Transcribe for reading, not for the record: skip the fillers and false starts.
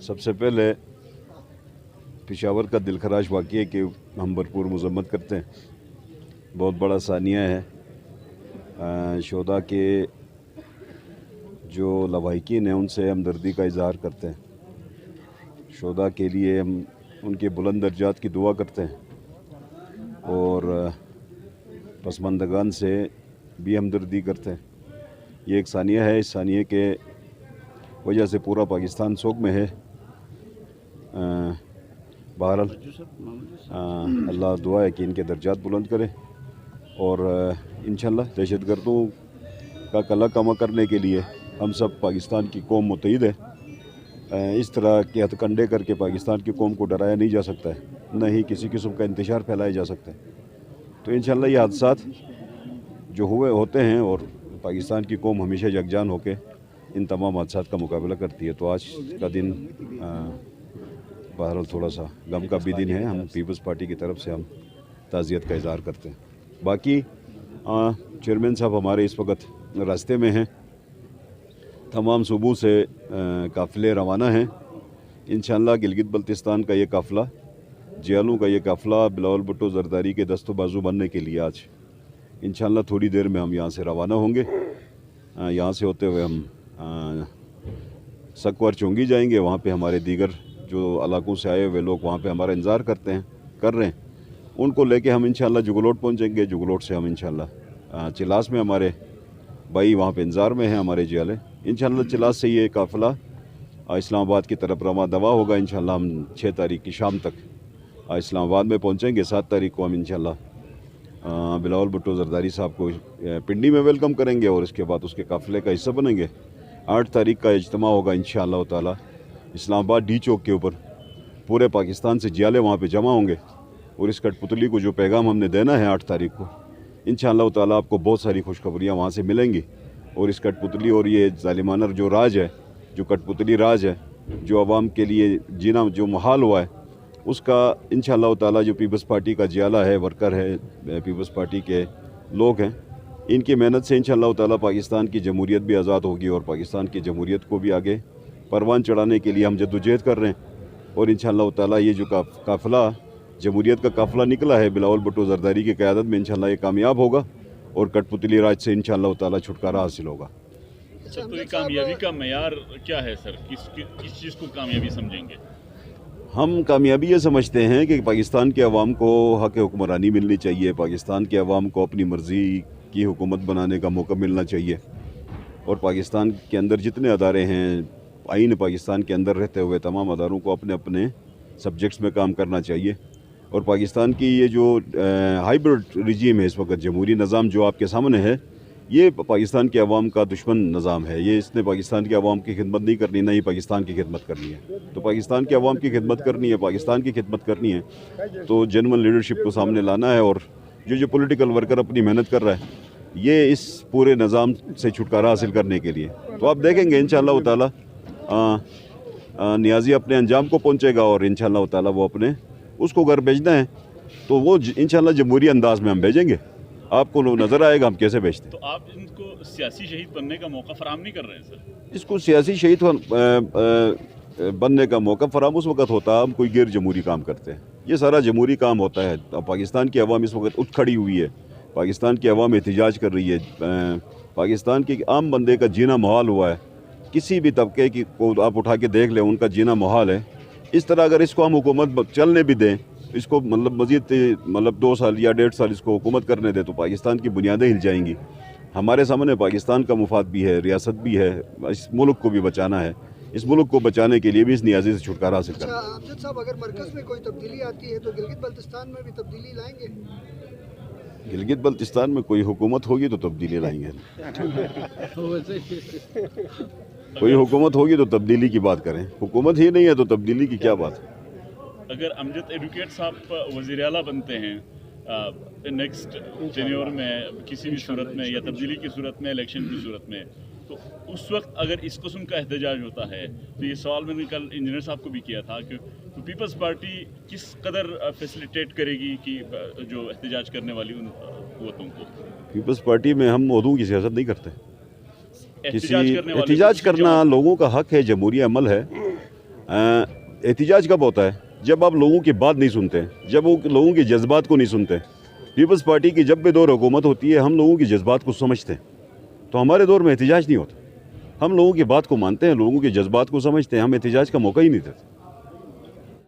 सबसे पहले पेशावर का दिलखराश वाक़ई है कि हम भरपूर मज़म्मत करते हैं। बहुत बड़ा सानिया है। शोदा के जो लवाहिकीन हैं उनसे हमदर्दी का इजहार करते हैं। शोदा के लिए हम उनके बुलंद दर्जात की दुआ करते हैं और पसमानदगान से भी हमदर्दी करते हैं। ये एक सानिया है। इस सानिया के वजह से पूरा पाकिस्तान शोक में है। बहरहाल अल्लाह दुआ है कि इनके दर्जात बुलंद करे और इंशाअल्लाह दहशतगर्दों का कला कमा करने के लिए हम सब पाकिस्तान की कौम मुत्तहिद है। इस तरह के हथकंडे करके पाकिस्तान की कौम को डराया नहीं जा सकता है, न ही किसी किस्म का इंतशार फैलाया जा सकता है। तो इंशाअल्लाह ये हादसात जो हुए होते हैं और पाकिस्तान की कौम हमेशा यकजान होकर इन तमाम हादसात का मुकाबला करती है। तो आज का दिन बहरहाल थोड़ा सा गम का भी दिन है। हम पीपल्स पार्टी की तरफ से हम ताज़ियत का इज़हार करते हैं। बाकी चेयरमैन साहब हमारे इस वक्त रास्ते में हैं। तमाम सूबों से काफ़िले रवाना हैं। इंशाअल्लाह गिलगित बल्तिस्तान का ये काफ़िला, जियालों का ये काफ़िला बिलावल भुट्टो जरदारी के दस्तो बाजू बनने के लिए आज इंशाअल्लाह थोड़ी देर में हम यहाँ से रवाना होंगे। यहाँ से होते हुए हम सकवर चोंगी जाएंगे। वहाँ पे हमारे दीगर जो इलाकों से आए हुए लोग वहाँ पे हमारा इंतज़ार कर रहे हैं। उनको लेके हम इंशाअल्लाह जुगलोट पहुँचेंगे। जुगलोट से हम इंशाअल्लाह चिलास में हमारे भाई वहाँ पे इंतज़ार में हैं, हमारे जियाले। इंशाअल्लाह चिलास से ये काफ़िला इस्लामाबाद की तरफ रवा दवा होगा। इंशाअल्लाह हम 6 तारीख की शाम तक इस्लामाबाद में पहुँचेंगे। 7 तारीख को हम इंशाअल्लाह बिलावल भुट्टो जरदारी साहब को पिंडी में वेलकम करेंगे और इसके बाद उसके काफ़िले का हिस्सा बनेंगे। 8 तारीख का इज्तिमा होगा इंशाअल्लाह ताला इस्लामाबाद डी चौक के ऊपर। पूरे पाकिस्तान से जियाले वहाँ पे जमा होंगे और इस कठपुतली को जो पैगाम हमने देना है 8 तारीख को, इंशाअल्लाह ताला आपको बहुत सारी खुशखबरियाँ वहाँ से मिलेंगी। और इस कठपुतली और ये जालिमाना जो राज है, जो कठपुतली राज है, जो आवाम के लिए जीना जो मुहाल हुआ है, उसका इंशाअल्लाह ताला जो पीपल्स पार्टी का जियाला है, वर्कर है, पीपल्स पार्टी के लोग हैं, इनकी मेहनत से इंशाअल्लाह ताला पाकिस्तान की जमहूरियत भी आज़ाद होगी और पाकिस्तान की जमहूरियत को भी आगे परवान चढ़ाने के लिए हम जद्दोजहद कर रहे हैं। और इंशाअल्लाह ताला ये जो काफ़िला जमहूरियत का काफ़िला निकला है बिलावल भुट्टो जरदारी की क़यादत में, इंशाअल्लाह ये कामयाब होगा और कठपुतली राज से इंशाअल्लाह ताला छुटकारा हासिल होगा। सर, तो ये कामयाबी का मेयार क्या है सर? किस चीज़ को कामयाबी समझेंगे? हम कामयाबी ये समझते हैं कि पाकिस्तान के अवाम को हक़ हुक्मरानी मिलनी चाहिए। पाकिस्तान के अवाम को अपनी मर्ज़ी की हुकूमत बनाने का मौका मिलना चाहिए और पाकिस्तान के अंदर जितने अदारे हैं, आईन पाकिस्तान के अंदर रहते हुए तमाम अदारों को अपने अपने सब्जेक्ट्स में काम करना चाहिए। और पाकिस्तान की ये जो हाइब्रिड रिजीम है इस वक्त, जमहूरी निज़ाम जो आपके सामने है, ये पाकिस्तान के अवाम का दुश्मन निज़ाम है। ये इसने पाकिस्तान के अवाम की खिदमत नहीं करनी, नहीं पाकिस्तान की खिदमत करनी है। तो पाकिस्तान के अवाम की खिदमत करनी है, पाकिस्तान की खिदमत करनी है, तो जेन्युइन लीडरशिप को सामने लाना है। और जो पॉलिटिकल वर्कर अपनी मेहनत कर रहा है, ये इस पूरे निज़ाम से छुटकारा हासिल करने के लिए। तो आप देखेंगे इंशाअल्लाह ताला नियाज़ी अपने अंजाम को पहुँचेगा और इंशाअल्लाह ताला वो अपने उसको घर भेजना है तो वो इंशाअल्लाह जमहूरी अंदाज में हम भेजेंगे। आपको नज़र आएगा हम कैसे भेजते हैं। तो आप इनको सियासी शहीद बनने का मौका फराहम नहीं कर रहे हैं सर? इसको सियासी शहीद बनने का मौका फराहम उस वक्त होता है हम कोई गैर जमहूरी काम करते हैं। ये सारा जमहूरी काम होता है। पाकिस्तान की अवाम इस वक्त उठ खड़ी हुई है, पाकिस्तान की अवाम एहतिजाज कर रही है, पाकिस्तान के आम बंदे का जीना मुहाल हुआ है। किसी भी तबके की को आप उठा के देख लें, उनका जीना मुहाल है। इस तरह अगर इसको हम हुकूमत चलने भी दें, इसको मतलब मज़ीद 2 साल या 1.5 साल इसको हुकूमत करने दें, तो पाकिस्तान की बुनियादें हिल जाएंगी। हमारे सामने पाकिस्तान का मुफाद भी है, रियासत भी है, इस मुल्क को भी बचाना है। इस मुल्क को बचाने के लिए भी इस नियाज़ी से छुटकारा हासिल करना है। अमजद साहब, अगर मरकज़ में कोई तब्दीली आती है तो गिलगित बल्तिस्तान में भी तब्दीली लाएंगे? गिलगित बल्तिस्तान में कोई हुकूमत होगी तो तब्दीली लाएंगे। कोई हुकूमत होगी तो तब्दीली की बात करें, हुकूमत ही नहीं है तो तब्दीली की क्या बात है। अगर अमजद एडवोकेट साहब वज़ीर आला बनते हैं नेक्स्ट टेन्योर में, किसी भी सूरत में, या तब्दीली की सूरत में, इलेक्शन की सूरत में, तो उस वक्त अगर इस किस्म का एहतजाज होता है, तो ये सवाल मैंने कल इंजीनियर साहब को भी किया था कि तो पीपल्स पार्टी किस कदर फैसिलिटेट करेगी कि जो एहतजाज करने वाली उन कुव्वतों को? पीपल्स पार्टी में हम मौदूद की सियासत नहीं करते। एहतजाज करने वाले एहतजाज करना लोगों का हक है, जमहूरी अमल है। एहतिजाज कब होता है? जब आप लोगों की बात नहीं सुनते, जब वो लोगों के जज्बात को नहीं सुनते। पीपल्स पार्टी की जब भी दौर हुकूमत होती है हम लोगों के जज्बात को समझते हैं, तो हमारे दौर में एहतिजाज नहीं होता। हम लोगों की बात को मानते हैं, लोगों के जज्बात को समझते हैं, हम एहतिजाज का मौका ही नहीं देते।